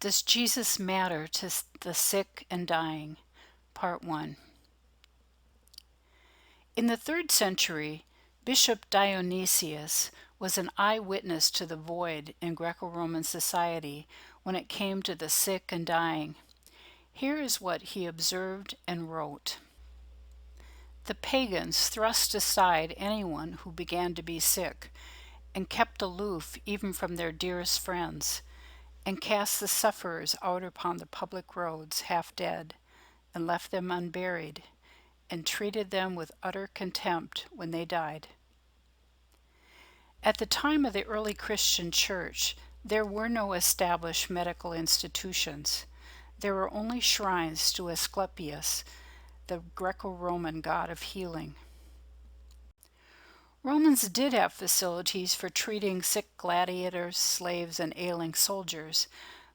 Does Jesus matter to the sick and dying? Part 1. In the 3rd century, Bishop Dionysius was an eyewitness to the void in Greco-Roman society when it came to the sick and dying. Here is what he observed and wrote. The pagans thrust aside anyone who began to be sick, and kept aloof even from their dearest friends, and cast the sufferers out upon the public roads half dead, and left them unburied, and treated them with utter contempt when they died. At the time of the early Christian church, there were no established medical institutions. There were only shrines to Asclepius, the Greco-Roman god of healing. Romans did have facilities for treating sick gladiators, slaves, and ailing soldiers,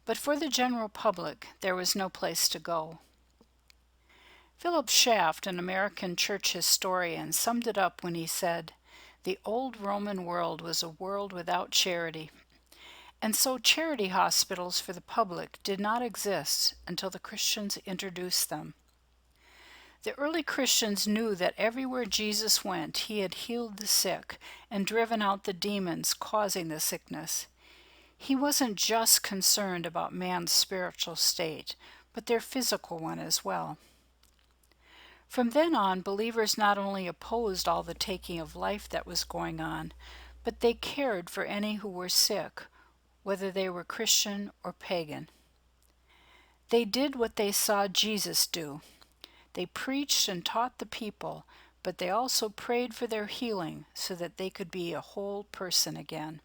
but for the general public there was no place to go. Philipsshaft, an American church historian, summed it up when he said, "The old Roman world was a world without charity, and so charity hospitals for the public did not exist until the Christians introduced them." The early Christians knew that everywhere Jesus went, he had healed the sick and driven out the demons causing the sickness. He wasn't just concerned about man's spiritual state, but their physical one as well. From then on, believers not only opposed all the taking of life that was going on, but they cared for any who were sick, whether they were Christian or pagan. They did what they saw Jesus do. They preached and taught the people, but they also prayed for their healing so that they could be a whole person again.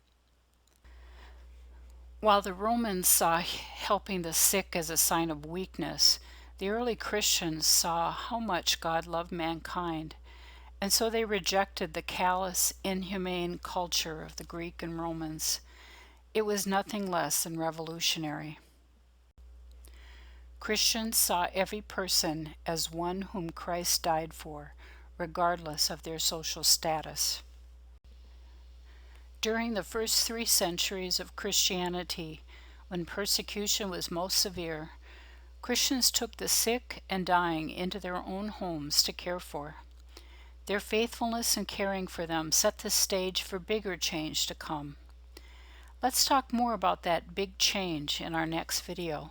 While the Romans saw helping the sick as a sign of weakness, the early Christians saw how much God loved mankind, and so they rejected the callous, inhumane culture of the Greek and Romans. It was nothing less than revolutionary. Christians saw every person as one whom Christ died for, regardless of their social status. During the first 3 centuries of Christianity, when persecution was most severe, Christians took the sick and dying into their own homes to care for. Their faithfulness in caring for them set the stage for bigger change to come. Let's talk more about that big change in our next video.